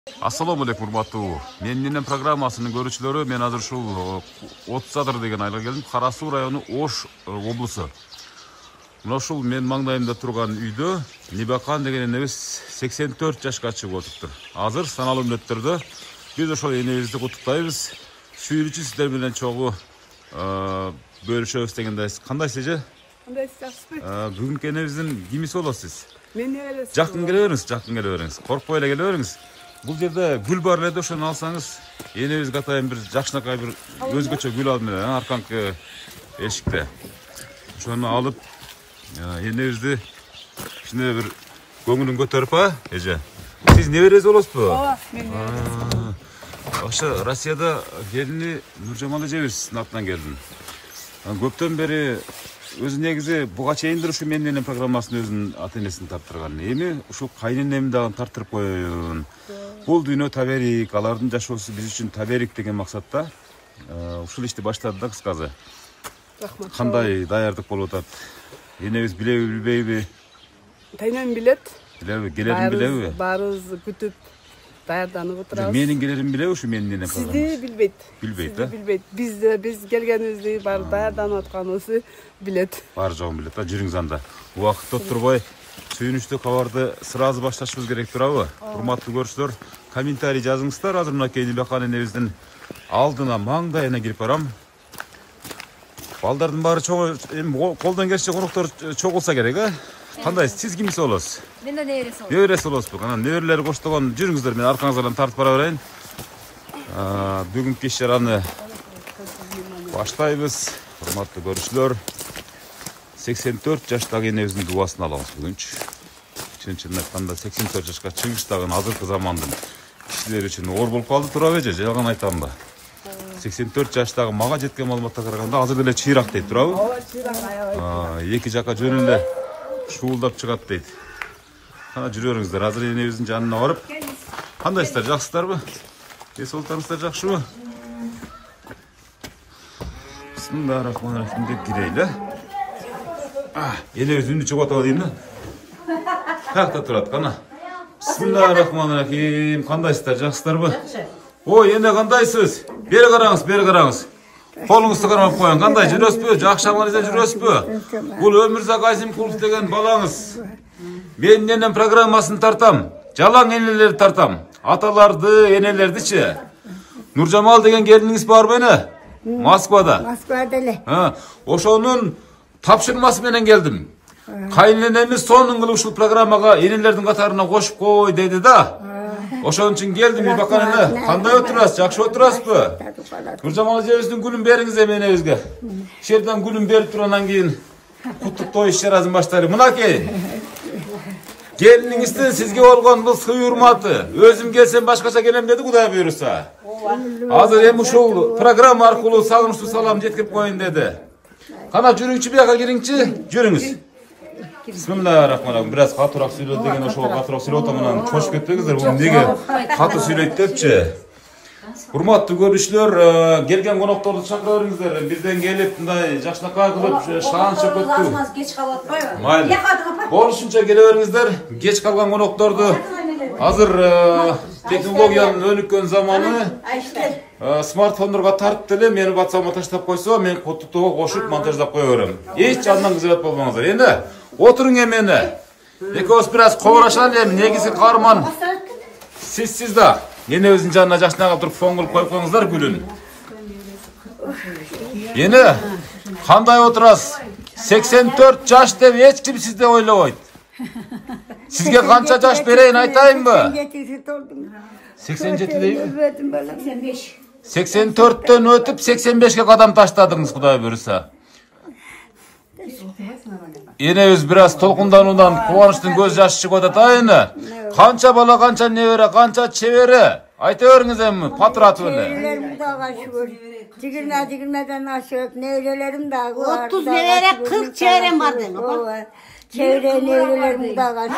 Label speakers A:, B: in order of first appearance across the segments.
A: Assalamu alaikum урматтуу. Менин программасынын көрүүчүлөрү, мен азыр ушул 30 Адыр деген айга келдим. Кара Суу району Ош облусу. Мына ушул мен маңдайымда турган үйдө Нибакан деген энебиз 84 жашка чыгып отуптур. Азыр саналуу мүнөттөрдө биз ошол энебизди куттуктайбыз. Сүйүүчү сиздер менен чогуу бөлүшөбүз дегендейсиз. Кандайсыз эже?
B: Кандайсыз?
A: Бүгүнкү энебиздин кимиси болосуз?
B: Мен небересиз?
A: Жакын келе бериңиз, Коркпой эле келе бериңиз. Бул жерде гүл бар эле, ошону алсаңыз, энебизге атайын бир жакшынакай бир өзгөчө гүл алып менен арканкы эшикте. Ошону алып энебизди кичине бир көңүлүн көтөрүп, эже. Сиз небереңиз болосузбу?
B: Ооба, мен небересиз.
A: Ошо Россияда келини Нуржамал эжебиздин атынан келдим. Көптөн бери өзү негизи буга чейиндир ушу менин программасынын өзүнүн ата-энесин тарттырган. Эми ушул кайненемди дагы тарттырып коеюн. Бул дүйнө таберик, алардын жашоосу биз үчүн таберик деген максатта ушул ишти баштады да кыскасы.
B: Рахмат.
A: Кандай даярдык болуп атат? Энебиз билеби, билбейби?
B: Тайнем билет.
A: Билеби, келерин билеби?
B: Баарыбыз күтүп даярданып отурабыз.
A: Менин келерин билеби ушу менин программа?
B: Сизди билбейт.
A: Билбейт да?
B: Билбейт. Биз келгенибизди баары даярданып атканыбызды билет.
A: Бар жогун билет да, жүрүңүз анда. Убакытты отурбай сүйүнүчтүү кабарды сразу башташыбыз керек турабы? Урматтуу көрүүчүлөр, комментарий жазыңыздар. Азыр мынакей Нибакан энебиздин алдына маңдайына кирип барам. Балдардын баары чоң, колдон келишинче коноктор чоң болсо керек, Кандай, сиз кимиси болосуз?
C: Мен да небереси болом.
A: Небереси болосузбу? Кана неберелери коштогон жүрүңүздөр, мен аркаңыздан тартып бара берейин. Бүгүнкү иш-чараны баштайбыз. Урматтуу көрүүчүлөр, 84 жаштагы энебиздин дубасын алабыз бүгүнчү. Чын айтканда 84 жашка чыгыштагы азыркы замандын кишилери үчүн оор болуп калды турабы эже, жалган айтамбы? 84 жаштагы мага жеткен маалыматка караганда азыр деле чыйрак дейт турабы?
B: Ооба, чыйрак аябай.
A: Эки жака жөн эле шуулдап чыгат дейт. Кана жүрө бериңиздер, азыр энебиздин жанына барып. Кандайсыздар, жакшысыздарбы? Эс олтарыңыздар жакшыбы? Бисмиллахиррахманиррахим деп кирейли. Энебиз үнү чыгып атабы дейм да. Каякта турат, кана. Бисмиллахиррахманиррахим. Кандайсыздар, жакшысыздарбы? Ой, эне кандайсыз? Бери караңыз, бери караңыз. Колуңузду кармап коюң. Кандай жүрөсүзбү? Жакшы амалыңызда жүрөсүзбү? Бул Өмүрзак Азимкулов деген балаңыз. Мен энем программасын тартам. Жалаң энелерди тартам. Аталарды, энелердичи. Нуржамал деген келиниңиз барбы эне? Москвада.
D: Москвада эле.
A: Ошонун тапшырмасы менен келдим. Кайненемиз сонун кылып ушул программага энелердин катарына кошуп кой деди да. Ошон үчүн келдим, Нибакан эне. Кандай отурасыз? Жакшы отурасызбы? Нуржамал эжебиздин гүлүн бериңиз эми энебизге. Ишерден гүлүн берип турандан кийин куттуктоо иш-чарасын баштайлы. Мынакей. Келиниңиздин сизге болгон бул сый урматы. Өзүм келсем башкача келем деди, Кудай буйруса. Азыр эми ушул программа аркылуу сагынычтуу салам жеткирип коюн деди. Кана жүрүңчү, бияка кириңчи, жүрүңүз. Бисмиллахиррахманиррахим. Biraz катуураак сүйлөдү деген ошол катуураак сүйлөп атам, анан чочуп кетпеңиздер. Бул эмнеге катуу сүйлөйт депчи. Урматтуу көрүүчүлөр, келген конокторду чакыра бериңиздер. Бирден келип, мындай жакшынакай кылып шаан чөкөттү.
C: Кеч калып атпайбы?
A: Майли. Болушунча келе бериңиздер. Кеч калган конокторду азыр технологиянын өнүккөн заманы смартфондорго тартып деле мени WhatsApp'ка таштап койсо, мен куттуктоого кошуп монтаждап кое берем. Эч жандан кызыбат болбоңуздар. Эне отуруң эмени. Экөөбүз бир аз кобурашалы эми, негизи каарман сиз да. Энебиздин жанына жакшынакай туруп фон кылып коюп коюңуздар гүлүн. Эне кандай отурасыз? 84 жаш деп эч ким сизди ойлобойт. Сизге канча жаш берейин айтайынбы? 87 дейби? 84-төн өтүп 85-ке кадам таштадыңыз, Кудай буйруса. Энебиз бир аз толкундануудан кубанычтын көз жашы чыгып атат, эне. Канча бала, канча небере, канча чебере. Айта бериңиз эми, патыратып эле.
D: Неберелерим дагы шүгүр. 20-20ден ашып, неберелерим дагы бар.
C: 30 небере, 40 чеберем бар дейм.
D: Ооба. Чебере неберелерим дагы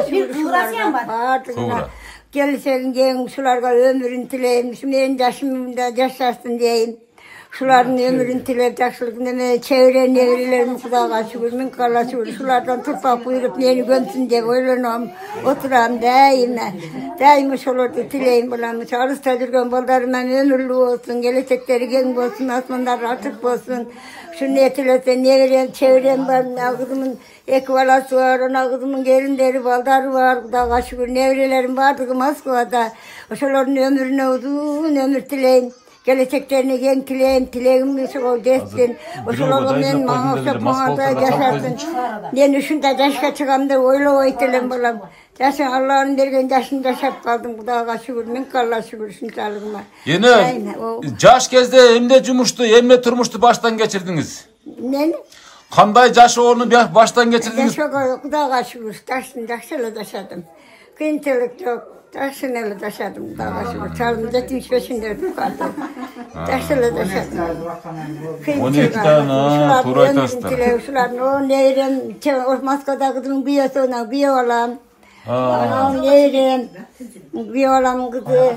D: шүгүр.
C: Туурасыям бар.
D: Туура. Келсең жең ушуларга өмүрүн тилейм. Менин жашымда жашасын дейм. Şuların ömrünü tilep, jakşılıkını çevre nevrilerim Kudağa şükür, min kalla şükür. Şulardan turpak buyurup meni gönsün diye oylanam, oturam daima. Daima şolardı tileyim bulanmış. Arısta durgan baldarımdan ömürlü olsun, gelecekleri gen olsun, asmanlar açık olsun. Şu netilese nevrem, çevrem var, ağzımın ekvalası var, ağzımın gerinleri, baldarı var, Kudağa şükür. Nevrelerim vardı Moskova'da. Şoların ömrüne uzun ömür tileyim. Geleceklerini gen tileyim, tileyim şu destin. O şolarla men bana şapmada yaşarsın. Yani şunda yaşa çıkamda öyle oytelem bulam. Yaşın Allah'ın bergen yaşında yaşap kaldım. Kudağa şükür, min kalla şükür şunçalıgıma.
A: Yine jaş kezde emde jumuştu, emde turmuştu baştan geçirdiniz.
D: Ne?
A: Kanday jaş oğlunu baştan geçirdiniz.
D: Yaşa Kudağa şükür, yaşlı yaşadım. Kıyınçılık yok. Taşınalı taşadım Kudağa şükür. Çalım 75'inde ödüm kaldı. Taşınalı taşadım.
A: 12 tane Turay Taş'ta.
D: Şuların o neyren, o Moskova'da kızımın büyüsü ona büyü olam. O neyren, büyü olam kızı.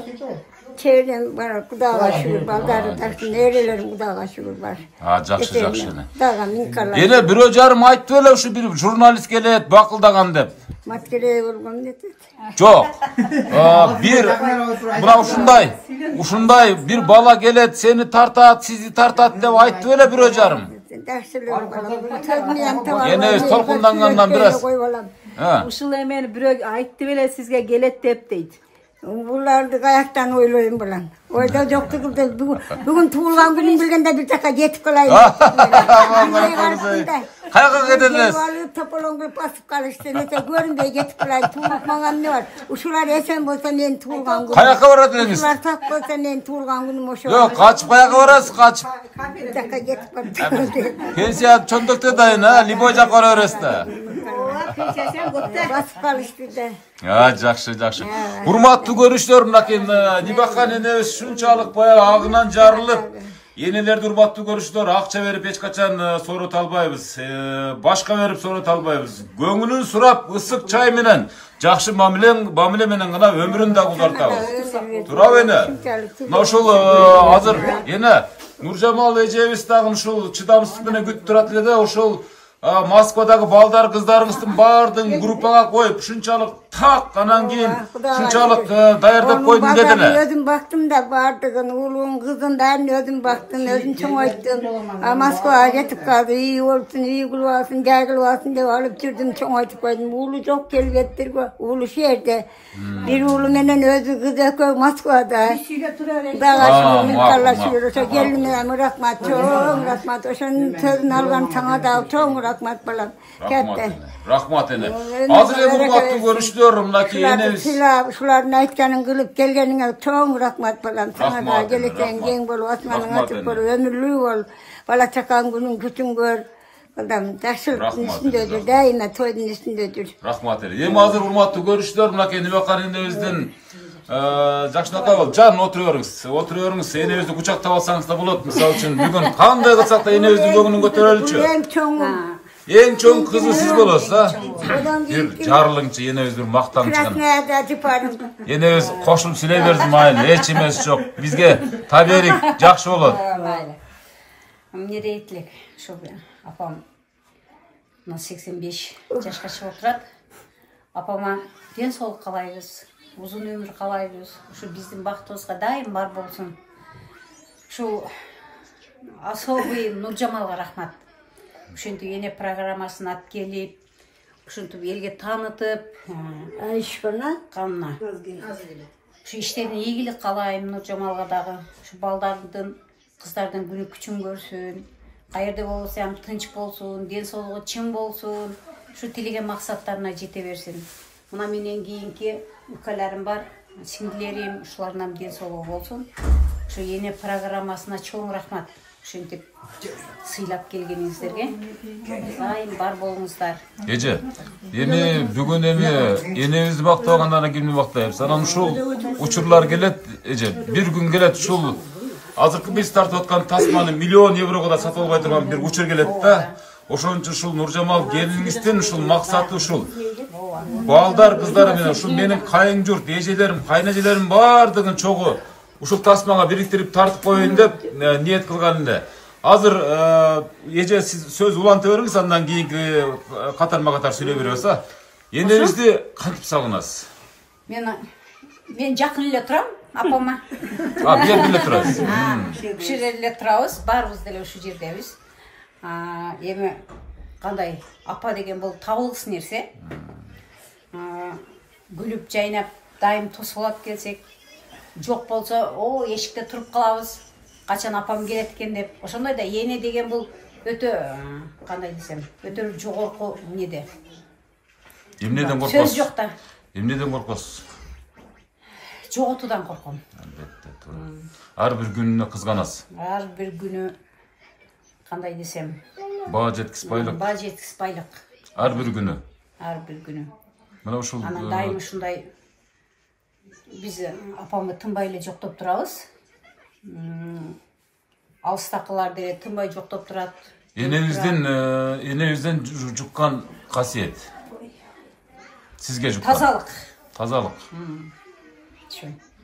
D: Çevrem var, Kudağa şükür, baldarı taşın, nerelerim Kudağa şükür var.
A: Ha, jakşı.
D: Kudağa min kalla.
A: Yine bir öjarım aytdı öyle şu bir jurnalist gelet bakıldagan dep.
D: Matkere vurgun dedi.
A: Çok. Bir buna uşunday bir bala gelet seni tartat, sizi tartat dep aytdı öyle bir öjarım. Yine tolkundangandan biraz.
E: Uşul emeni bir aytdı bile sizge gelet dep deydi.
D: Bunları ayaktan oylayayım bulan. Oyda yoktu kıldı. Bugün tuğulgan günün bilgende bir taka yetip kalayım.
A: Kayağa gidiniz.
D: Topolongu basıp kalıştı. Neyse görünmeye yetip kalayım. Tuğuluk mangan ne var? Uşular esen bolsa neyin tuğulgan günü.
A: Kayağa varadınız.
D: Uşular tak bolsa neyin tuğulgan günü moşu.
A: Yok kaçıp kayağa varasın kaçıp.
D: Bir taka yetip kalayım.
A: Pensiya çöndükte dayın ha. Liboca kororesta.
D: Basıp kalıştı da.
A: Ya jakşı. Hurmatlı görüşlerim lakin Nibakan ene şunçalık bayağı ağından jarılıp yenilerde hurmatlı görüşler akça verip hiç kaçan soru talbayбыз. Başka verip soru talbayбыз. Göңүнүн surap ısık çay menen jakşı mamile menen gana ömrünü da uzartabыз. Turab ene. Ошол азыр ene Nurjamal Ejebis dagы ушул чыдамсыздык менен күтүп турат эле да ошол Moskvadagi baldar kızlarınızın bardın grupaga koyup şunçalık tak anan keyin şunçalık dayardap koydun dediler.
D: Özüm baktım da bardığın oğlum kızın ben özüm baktım özüm çoğayttım. Moskva'ya getip kaldı iyi olsun iyi kılvasın gel kılvasın diye alıp çürdüm çoğaytıp koydum. Oğlu çok gelgettir oğlu şehirde. Bir oğlu menen özü kızı koy Moskva'da. Dağa şükür kalla şükür. Gelinime rahmat çok rahmat. Oşun sözünü algan sana da çok rahmat balam.
A: Rahmat ene. Hazır hurmatlı görüşlüyorum laki yine.
D: Şuların aytkanın kılıp gelgenine çok rahmat balam. Sana da geleceğin gen bol, asmanın açık bol, ömürlü bol. Bala çakan günün küçün gör. Adam taşılıkın üstündedir, daima toydun üstündedir.
A: Rahmat ene. Yem hazır hurmatlı görüşlüyorum laki Nibakan enebizden. Jakşınaka bol, can oturuyoruz. Enebizdi kucakta alsanız da bulut. Misal için bugün kanday kılsak da enebizdi göğünün götürülüçü. En çok kızı siz bolasa, bir jarlыңчы enebizdir maktan çıkan. Enebіз koşulup sileybersin maylı, hiç emes yok. Bizge taberik, jakşı olur.
C: Мне дейтлик, чтобы апам на 85 жашка чыгып турат. Апама ден соолук каалайбыз, узун өмүр каалайбыз. Ушу биздин бактыбызга дайым бар болсун. Ушу особый Нуржамалга рахмат. Ушинтип эне программасын алып келип, ушинтип элге таанытып, канына. Ушу иштерин ийгилик каалайм Нуржамалга дагы. Ушу балдардын, кыздардын күнү күчүн көрсүн. Каерде болсо ham тынч болсун, ден соолугу чың болсун. Ушу тилеген максаттарына жете берсин. Мына менен кийинки укаларым бар, сиңдилерим, ушулардан ден соолугу болсун. Ушу эне программасына чоң рахмат. Ушинтип сыйлап келгениңиздерге дайым бар болуңуздар.
A: Эже, эми бүгүн эми энебизди бактагандан кимди бактайбыз? Анан ушул учурлар келет, эже, бир күн келет ушул азыркы биз тартып аткан тасманы миллион еврого да сатып албай турган бир учур келет да. Ошон үчүн ушул Нуржамал келиниңиздин ушул максаты ушул. Балдар кыздары менен ушул менин кайын журт, эжелерим, кайнэжелерим бардыгын чогуу ушул тасмага бириктирип тартып коеюн деп ниет кылган эле. Азыр эже сиз сөз уланта бериңиз, андан кийинки катарма-катар сүйлөй беребиз. Энеңизди кантип сагынасыз?
C: Мен жакын эле турам апама.
A: Бу жерде эле турасыз.
C: Ушул жерде эле турабыз, баарыбыз деле ушул жердебиз. Эми кандай апа деген бул табылгыс нерсе. Гүлүп жайнап дайым тосулап келсек, жок болсо, эшикте туруп калабыз. Качан апам келет экен деп. Ошондой да эне деген бул өтө кандай десем, өтө жогорку неде.
A: Эмнеден коркосуз?
C: Сөз жок да.
A: Эмнеден коркосуз?
C: Жоготуудан корком.
A: Албетте, туура. Ар бир күнүнө кызганасыз.
C: Ар бир күнү кандай десем,
A: Баа жеткизбайлык.
C: Баа жеткизбайлык.
A: Ар бир күнү.
C: Ар бир күнү.
A: Мына ушул
C: Анан дайым ушундай биз апамды тынбай эле жоктоп турабыз. Алыстакылар деле тынбай жоктоп турат.
A: Энеңизден жуккан касиет. Сизге жуккан.
C: Тазалык.
A: Тазалык.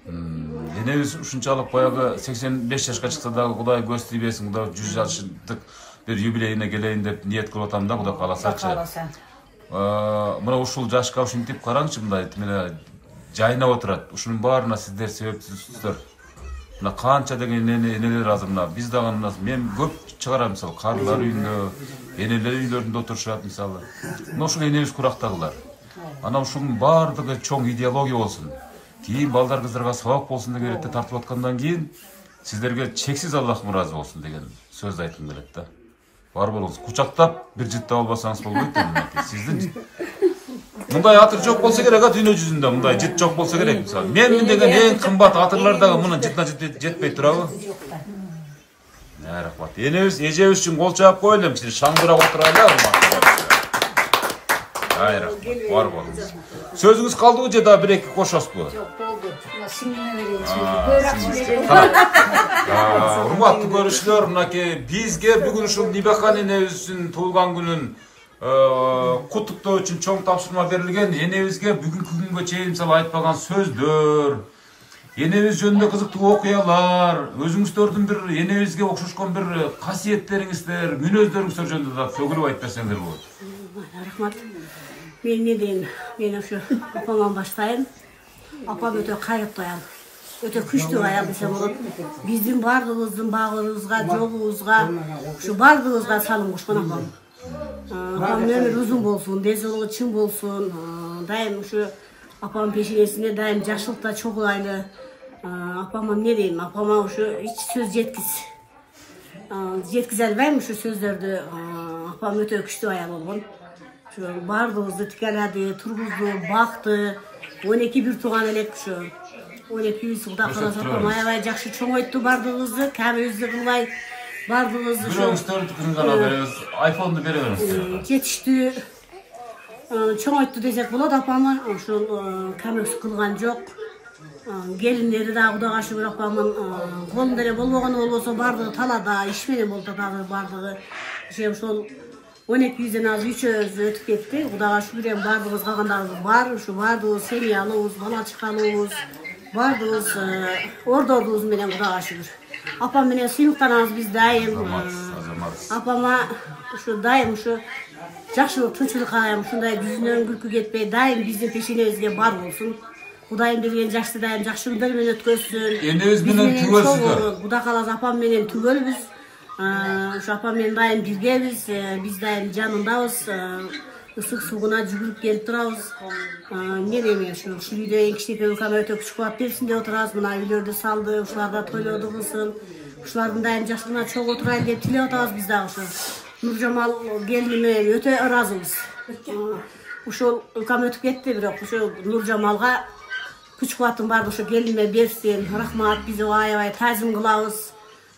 A: Энеңиз ушунчалык баягы 85 жашка чыкса дагы Кудай көз тийбесин, Кудай 100 жаштык бир юбилейине келейин деп ниет кылып атам да, Кудай кааласачы. Мына ушул жашка ушинтип караңчы, мындай мына жайнап отурат. Ушунун баарына сиздер себепсиздер. Мына канча деген энелер азыр мына биз дагы мен көп чыгарам, мисалы карлар үйүндө, энелер үйлөрүндө отурушат мисалы. Мына ушул энебиз курактагылар. Ана ушунун баардыгы чоң идеология болсун. Кийин балдар кыздарга сабак болсун деген эретте тартып аткандан кийин сиздерге чексиз Аллах ыраазы болсун деген сөздү айткым келет да. Бар болуңуз, кучактап бир жыттап албасаңыз болбойт да. Сиздин мындай атыр жок болсо керек, дүйнө жүзүндө мындай жыт жок болсо керек мисалы. Менмин деген эң кымбат атырлар дагы мунун жытына жетпей турабы? Рахмат. Энебиз, эжебиз үчүн кол чаап коелу, шаңдырап отурайлы. Бар болуңуз. Сөзүңүз калдыбы же дагы бир-эки кошосузбу?
C: Жок, болду. Сиңдиме берейин сөздү.
A: Урматтуу көрүүчүлөр, мынакей бизге бүгүн ушул Нибахан энебиздин туулган күнүн куттуктоо үчүн чоң тапшырма берилген. Энебизге бүгүнкү күнгө чейин мисалы айтпаган сөздөр, энебиз жөнүндө кызыктуу окуялар, өзүңүздөрдүн бир энебизге окшошкон бир касиеттериңиздер, мүнөздөрүңүздөр жөнүндө да төгүлүп айтып берсеңиздер болот.
F: Рахмат. Мен не дейин, мен ушу апаман баштайын. Апам өтө кайрыптуу аял, өтө күчтүү аял десе болот. Биздин бардыгыбыздын багыбызга, жолубузга, ушу бардыгыбызга салым кошкон апам. Апам өмүрү узун болсун, денсаулыгы чың болсун. Дайым ушу апамдын пешенесине дайым жакшылыкта чогулайлы. Апама эмне дейм, апама ушу эч сөз жеткизе албайм ушу сөздөрдү. Апам өтө күчтүү аял болгон. Ушу бардыгыбызды тикеледи, тургузду, бакты. 12 бир тууган элек ушу 12 Кудай кааласа апам аябай жакшы чоңойту бардыгыбызды, кәмибизди кылбай бардыгыбызды
A: бирөөңүздөрдүкүн гана беребиз, айфонду бере бериңиз.
F: Жетиштүү чоңойту десек болот апамы, ушул кәмибиз кылган жок. Келиндери да Кудайга шүгүр апамын колунда эле болбогону болбосо бардыгы талада иш менен болду дагы бардыгы. Ошол 12-ден аз 3 өтүп кетти. Кудайга шүгүр бардыгыбыз калгандарыбыз бар. Ушу бардыгыбыз семьялыбыз, бала чакалыбыз, бардыгыбыз ордорубуз менен Кудайга шүгүр. Апам менен сыймыктанабыз биз дайым. Апама ушу дайым ушу жакшылык, тынччылык каалайм. Ушундай жүзүнөн күлкү кетпей, дайым биздин пешенебизге бар болсун. Кудайым берген жашты дайым жакшы күндөр менен өткөзсүн.
A: Энебиз менен түгөлсүздөр.
F: Кудай кааласа апам менен түгөлбүз. Ушу апам менен дайым биргебиз, биз дайым жанындабыз. Ысык сууна жүгүрүп келип турабыз. Эмне дейм, ушул үйдө эң кичинекей укам өтө күч кубат берсин деп отурабыз. Мына үйлөрдү салды, ушуларда тойлоду кылсын. Ушулардын дайым жакшылыгына чогуу турайлы деп тилеп атабыз биз дагы ушу. Нуржамал келиниме өтө ыраазыбыз. Ушул укам өтүп кетти, бирок ушул Нуржамалга күч кубатын барды ошо келиниме берсин. Рахмат, биз аябай таазим кылабыз.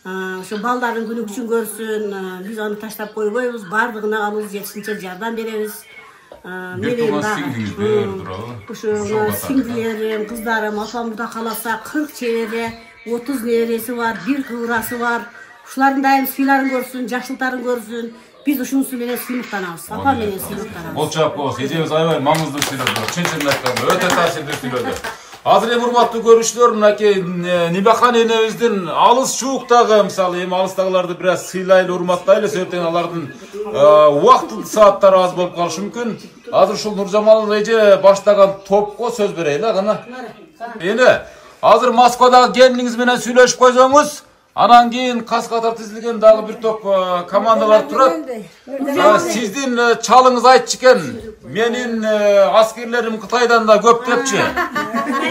F: Ошо балдардын күнү күчүн көрсүн. Биз аны таштап койбойбуз. Бардыгына алыбыз жетишинче жардам беребиз. Ошо сиңдилерим, кыздарым, апам Кудай кааласа 40 чебере, 30 небереси бар, 1 кыбырасы бар. Ушулардын дайым сыйларын көрсүн, жакшылыктарын көрсүн. Биз ушунусу менен сыймыктанабыз. Апам менен сыймыктанабыз.
A: Кол чаап коебуз. Эжебиз аябай маңыздуу сүйлөдү. Чын-чынын айтканда өтө таасирдүү сүйлөдү. Азыр эми урматтуу көрүүчүлөр, мынакей Нибахан энебиздин алыс чууктагы, мисалы эми алыстагыларды бир аз сыйлайлы, урматтайлы, себептен алардын убактылуу сааттары аз болуп калышы мүмкүн. Азыр ушул Нуржамал эже баштаган топко сөз берейли, кана. Эне, азыр Москвадагы келиниңиз менен сүйлөшүп койсоңуз, анан кийин кас-катар тизилген дагы бир топ командалар турат. Сиздин чалыңыз айтчу экен, менин аскерлерим Кытайдан да көп депчи.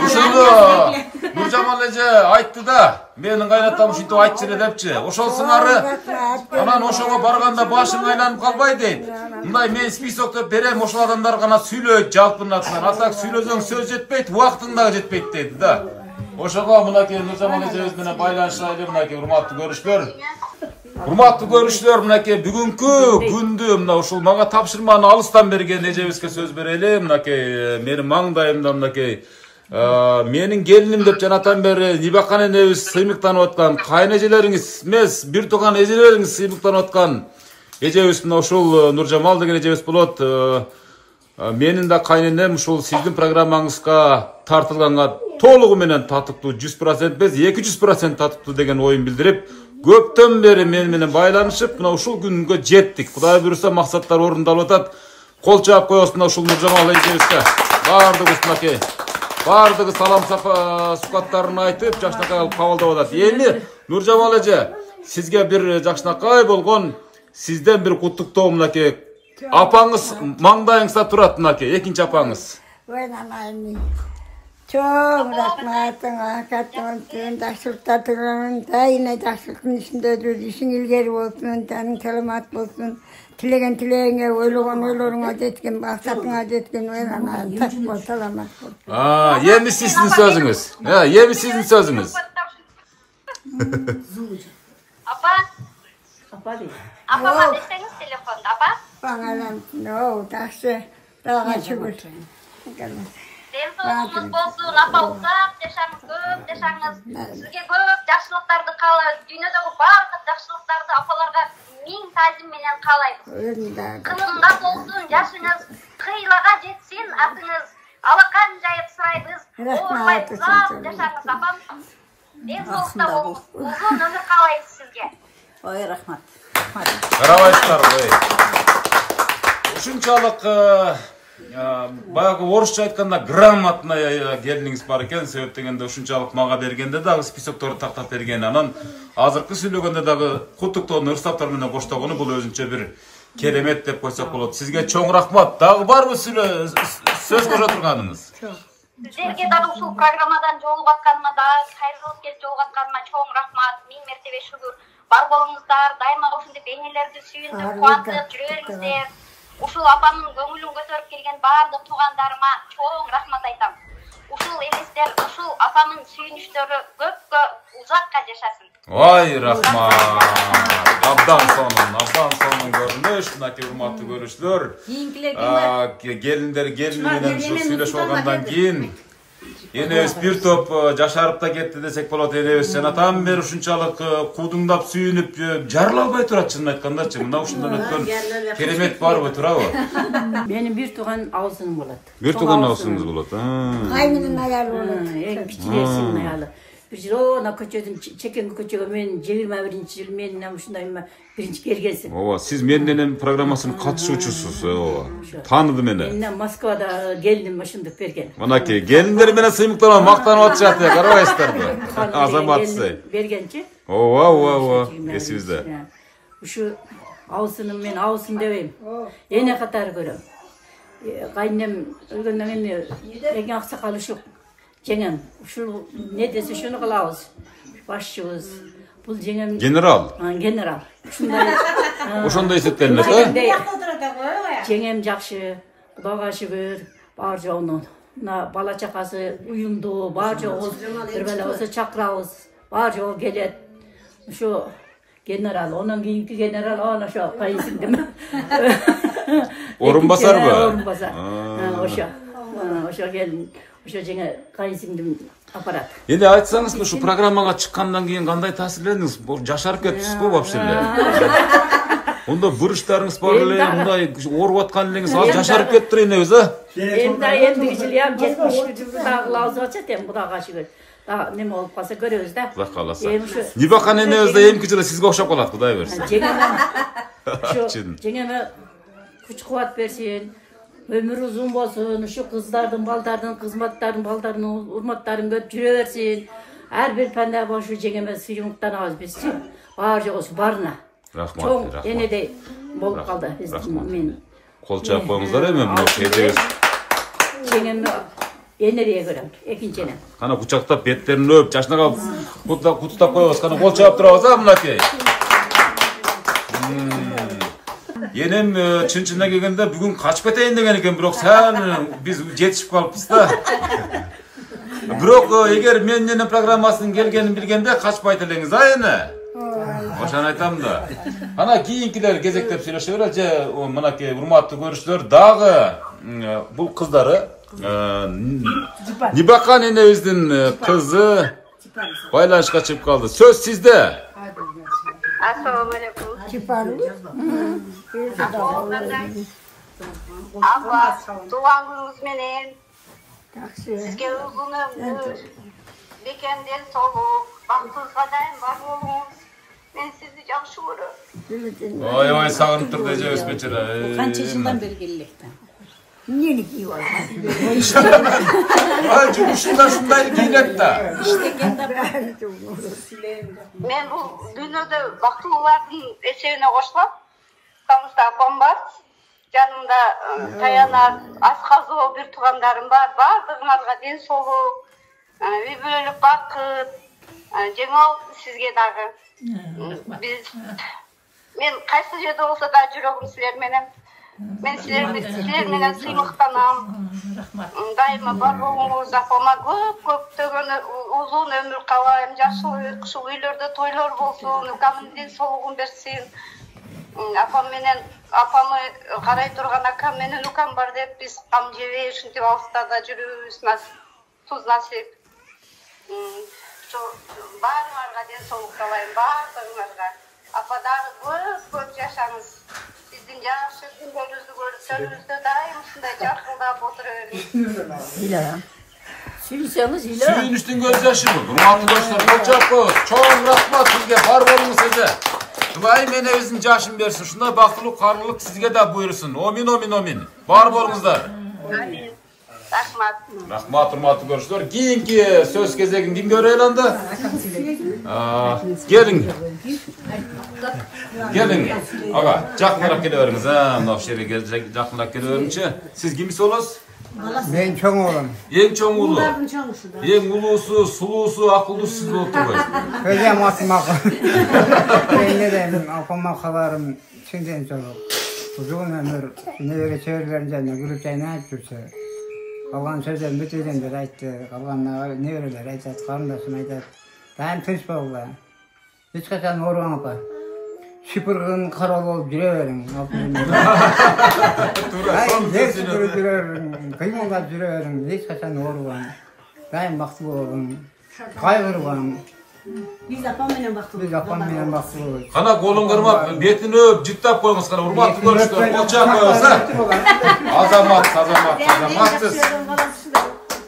A: Ошондо Нуржамал эже айтты да, менин кайнатам ушинтип айтчу эле депчи. Ошол сыңары анан ошого барганда башың айланып калбай дейт. Мындай мен списокто берем, ошол адамдар гана сүйлөйт жалпынын атынан. Атак сүйлөсөң сөз жетпейт, убактың дагы жетпейт дейт да. Ошого мынакей Нуржамал эжебиз менен байланышайлы, мынакей урматтуу көрүүчүлөр. Урматтуу көрүүчүлөр, мынакей бүгүнкү күндү мына ушул мага тапшырманы алыстан берген эжебизге сөз берели. Мынакей менин маңдайымда мынакей менин келиним деп жанатан бери Нибахан энебиз сыймыктанып аткан, кайнэжелериңиз эмес, бир тууган эжелериңиз сыймыктанып аткан эжебиз мына ушул Нуржамал деген эжебиз болот. Менин да кайненем ушул сиздин программаңызга тартылганга толугу менен татыктуу, 100% эмес, 200% татыктуу деген оюн билдирип, көптөн бери менен байланышып, мына ушул күнгө жеттик. Кудай буйруса максаттар орундалып атат. Кол чаап коебуз мына ушул Нуржамал эжебизге. Бардыгыбыз мынакей, бардыгы салам сукаттарын айтып, жакшынакай алып кабылдап атат. Эми Нуржамал эже, сизге бир жакшынакай болгон сизден бир куттуктоо мынакей. Апаңыз маңдайыңызда турат мынакей, экинчи апаңыз.
D: Çok rahmatına katılın, taşlıkta durun, da yine taşlıkın içinde ödür, işin ilgeri olsun, tanın kelimat olsun, tilegen tileğine, oyluğuna detken, maksatına detken, oynanayın, tak bol, salamat bol.
A: Yemi sizin sözünüz. Yemi sizin sözünüz.
G: Apa? Apa değil. Apa mı deseniz telefonda, apa?
D: Bana o taşı, daha şükür.
G: Densoğluğunuz bolsun, apa uzak, yaşаңыз көп, yaşаңыз sizge көп жақсылықтарды қалайбыз. Dünyadagi барлық жақсылықтарды апаларға миң тазим менен қалайбыз. Кылыңда болсын, жашыңыз кыйлага жетсин, атыңыз алакан жайып сұрайбыз. Оорбай ұзақ yaşаңыз апам. Денсаулықта болуңуз, uzun ömür қалайбыз sizge.
E: Ой, рахмат.
A: Карабайсыздар, ой. Ушунчалык баягы орусча айтканда грамотная келиниңиз бар экен, себеп дегенде ушунчалык мага бергенде дагы списокторду тактап берген, анан азыркы сүйлөгөндө дагы куттуктоонун ырсаптар менен коштогону бул өзүнчө бир керемет деп койсок болот. Сизге чоң рахмат. Дагы барбы сөз кошо турганыңыз?
G: Сіздерге дагы ушул программадан жолугуп атканыма дагы кайрылып келип жолугуп атканыма чоң рахмат. Миң мертебе шүгүр. Бар болуңуздар, дайыма ушундай бейнелерди сүйүндүр, кубандырып жүрөңүздөр. Ушул апамдын көңүлүн көтөрүп келген бардык туугандарыма чоң рахмат айтам. Ушул элестер, ушул апамдын сүйүнүчтөрү көпкө узакка жашасын.
A: Ой, рахмат. Абдан сонун көрүнүш, мынакей урматтуу көрүүчүлөр. Келиндер келини менен сүйлөшүп алгандан кийин энебиз бир топ жашарып да кетти десек болот. Энебиз жанатан бери ушунчалык куудуңдап сүйүнүп жарыла албай турат, чынын айткандачы. Мына ушундан өткөн керемет барбы, турабы?
E: Менин бир тууган абысыным болот.
A: Бир тууган абысыңыз болот.
D: Кайнынын аялы болот.
E: Эң кичинесинин аялы. Bir jiro na köçödün çeken köçöge men 21-ci yıl men ушундай биринчи келгенсиң.
A: Ооба, сиз менен программасынын катышуучусуз. Ооба. Тааныды мени.
E: Мен Москвада келдим, ошондуп берген.
A: Мынакей келиндер менен сыймыктанып мактанып атышат, карабайсыздарбы? Азаматсы.
E: Бергенчи?
A: Ооба, эсибизде.
E: Ушу абысыным мен абысым дебейм. Эне катары көрөм. Кайнем өлгөндөн кийин эң аксакал ушу жеңем, ушул не десе шуну кылабыз. Башчыбыз. Бул жеңем
A: генерал.
E: Генерал. Ушундай.
A: Ошондой эсептелинет, э?
E: Жеңем жакшы, Кудайга шүгүр, бар жоонун. Мына бала чакасы уюмдуу, бар жообуз бир беле болсо чакырабыз. Бар жоо келет. Ушу генерал, онун кийинки генерал ана ошо кайсиңдим.
A: Орунбасарбы?
E: Орунбасар. Ошо келин. Ошо жеңе кайсиңдим аппарат.
A: Эndi айтсаңыз, ушу программага чыккандан кийин кандай таасирлендиңиз? Жашарып кетипсиз го вообще эле? Onda buruşlarınız var ele, mınдай ооруп аткан элеңиз азыр жашарып кетиптир энебиз, а?
E: Эндигичил ям 70 дагы лазып атат эми Кудайга шүгүр. Да неме болуп калса көрөбүз да.
A: Кудай кааласа. Не бакан энебиз да эмки жылы сизге окшоп калат, Кудай берсин.
E: Жеңеме күч кубат берсин. Ömür uzun bolsun, şu kızlardan, baldardın, kızmattardın, baldardın, urmattardın göp jüre bersin. Her bir pende boşu jengeme suyumuktan ağız besçi. Barca olsun, barına.
A: Rahmat,
E: Çok
A: rahmat.
E: yine de bolup kaldı. Men.
A: Kol çap koyuңuzдар эми мына şeydegi.
E: Jengeme nereye görem, ekinci enem.
A: Kana kucактап, betlerini öp, жашына калып, кутуктап коебуз. Kana kol çap турабыз, а мынакей. Enem çın-çınına kelgende bugün kaçıp keteyин деген экен, бирок сәл биз жетишип калыппыз да. Бирок эгер менин программасынын келгенин билгенде качпайт элеңиз, а эне. Ошону айтам да. Ана кийинкилер кезектеп сүйлөшө берет же, мынакей урматтуу көрүүчүлөр, дагы бул кыздары Нибакан энебиздин кызы байланышка чыгып калды. Сөз сизде.
G: Assalamu alaikum.
D: Çıparlı.
G: Abba, tuğan gününüz menen. Sizge uzun ömür, bekenden soluk, baktınızga daim var olunuz. Men sizni жақсы көрөм.
A: Ой, сагынып турду эжебиз бечара.
C: Qancha yildan beri kellikda?
D: Nelik iyi var.
A: Ay, жумушунда шундай кийинет да.
G: Men bu dünyada baktılılardın eserine koşulam. Kanımızda apam var. Canımda tayanak, asqazı bir tuğanlarım var. Bardığınızga den soluk, bir bölülük bakıp, жеңил sizge dağı. Men qaysı jerde olsa da жүрөгүм силер менен. Men силер менен сыймыктанам. Дайыма бар болуңуз, апама көптөгөн uzun ömür каалайм. Жакшы ушул үйлөрдө тойлор болсун, укамдын ден соолугун берсин. Апам менен апамы карай турган акам менен укам бар деп биз кам жебей ушинтип алыстарда жүрүбүз. Туз насип. Баарыңарга ден соолук каалайм, баардыгыңарга. Апа дагы көп жашаңыз. Сиздин жакшы күндөрүңүздү көрүп, төрүңүздө дайым ушундай жаркылдап отура бериңиз.
E: Sülüseniz ile.
A: Suyunuştun göz yaşı bu. Urmatlı dostlar, kol çap koyuz. Çok rahmat sizge, var bolunuz size. Duayım enevizin yaşın versin. Şunda baktılık, karlılık sizge de buyursun. Omin, omin, omin. Var bolunuzlar.
G: Amin. Rahmat.
A: Rahmat, urmatlı görüşler. Kiyinki söz gezegin kim göre elanda? Gelin. Gelin. Aga, jakınlarak geliveriniz. Mına şere gelecek, jakınlarak geliverimçe. Siz kimisi olası?
H: Ben çoğun oğlum.
A: En çoğun ulu. En ulusu, sulusu, akıllısı siz oturmayız.
H: Özlem atım akıl. Ben ne deyim, apama kalarım, şimdiden çoluk. Uzun ömür, nelere çevirlerince ne gülüp çaynayıp dursa. Kalan sözler mütüdenler ayttı, kalanlar ne verirler aytat, karındasın aytat. Daim tınç boldu. Hiç kaçan oruğun apa. Şıpırgın karal olup yüreverin. Daim her süpürü yüreverin, kıymılda yüreverin, hiç kaçan oruğun. Daim baktı olun, kaygırıvan.
F: Biz apam menen baktılık.
H: Biz apam menen baktılık.
A: Kana kolun kırma, betini öp, cittap koyunuz kana, urmatlı görüşler, kolçak koyunuz ha. Azamatsız.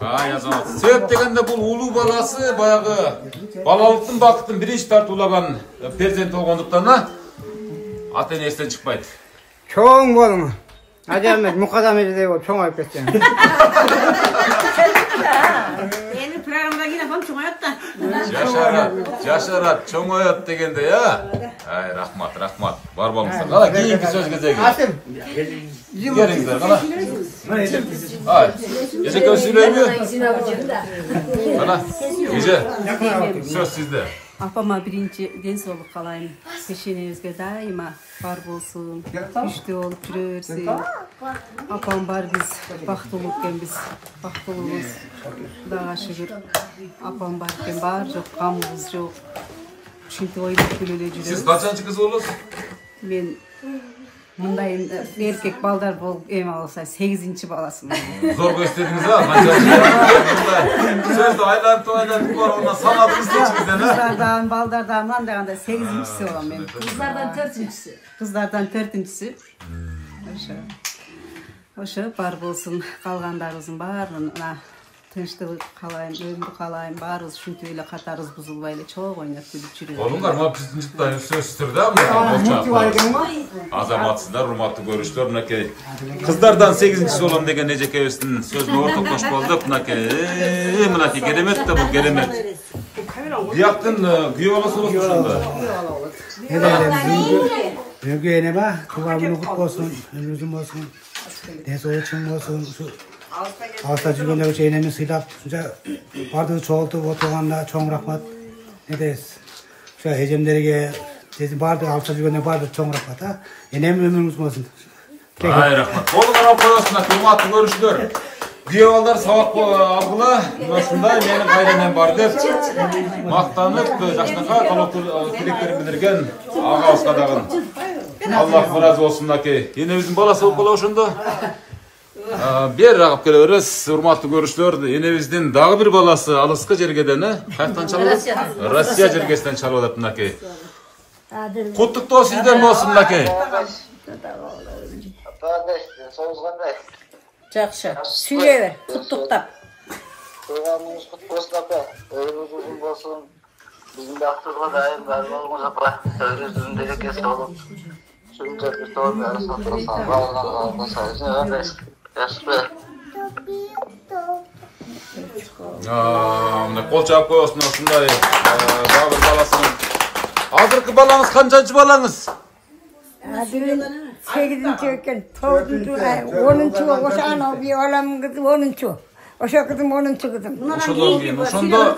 A: Ay azamat. Sebep degende bul ulu balası, bayağı balalıktın bakıttın birinci tartulagan perzent olgandıktan ha. Ata enesden çıkmaydı.
H: Çoğun bolun. Acamet, mukadam edildi o, çoğun ayıp etken.
F: Benim programda yine apam çok hayatta.
A: Yaşarat, çoğuyat degende ya. Ay rahmat. Var bolmuşsa. Kala kiyinki söz gezegi.
H: Asım.
A: Gelinizler kala. Ay, gece köz söyleyemiyor. Kala, gece. Söz sizde.
B: Apama birinci den sooluk kalayım. Peşenizge daima var bolsun. Güçlü olup жүрөбүрсүн. Apam var biz baktılıkken biz baktılığız. Dağa şükür. Apam barken bar yok, gamımız yok. Şimdi oynayıp gülüle
A: Siz
B: жүрөбүz.
A: kaçıncı kız olursunuz?
B: Men Мындай эркек балдар болуп эме болсо 8-чи баласы.
A: Zor gösterdiniz ha. Sözde aylantып баруына санадыңыз içinizden ha.
B: Kızlardan, baldardan mındaganda 8-çisi bolam men.
E: Kızlardan 4-çisi.
B: Kızlardan 4-çisi. Oşo бар болсун, калгандарыбыздын баарына тынчтыгы калайын, өмүр калайын, баарыбыз ушинтип эле катарыбыз бузулбай эле чогуу ойноп күлүп жүрөбүз.
A: Oğlumlar ma bizdin çıktı sözsüzdür da mı? Azamatsızlar, rumatlı görüşler. Mınakey. Kızlardan 8-çisi olam degen Necekebiz'in sözüne ortak koş boldup. Mınakey gelemet de bu gelemet. Diyaktın güye olası olsun şunda.
H: Ögüyene bak, kıvamını kut olsun, ömrümüzün olsun, ders için olsun, Alsa жүргөндөгү энеми сыйлап, барды чогултуп отурганда чоң рахмат. Ne дейсиz? Şu эжемдерге, барды алса жүргөндө барды чоң рахмат, а? Энем өмүрүңүз болсун.
A: Ay rahmat. Onu karab koyasın, kıymatlı görüşler. Güye balдар sabak algıla, şunda menin kayrenem var dep, maktanıp, jaşnaka kalok tilekleri bilirgen, ağa oskadagın. Allah razı olsun nake. Enemizin balası olup kala şunda. Bir rakıp keleberiz, hurmatlı görüşler. Enebizden dağı bir balası alıska jergeden, kayaktan çalıp, Rossiya jergesinden çalıp nake. Kutlukta sizden olsun nake.
C: Жақсы. Сүйлебе, құттықтап.
I: Туғаныңыз құтты болсын апа. Өміріңіз ұзын болсын. Біздің бақытымызға дайын бар болыңыз апа. Өзіңіздің берекесі болып. Шүнжер бір тоғын бәрі сатырсан. Бауырдан сайысын. Жақсы бе.
A: Kol çabuk koyuyorsun aslında. Daha bir balasının. Hazırki balanız kaçıncı balanız?
D: Adilin 8-ci öken, 9-cu, 10-cu, oşa ana bir oğlamın kızı 10-cu. Oşa kızım 10-cu kızım.
A: Oşadan giyin, oşanda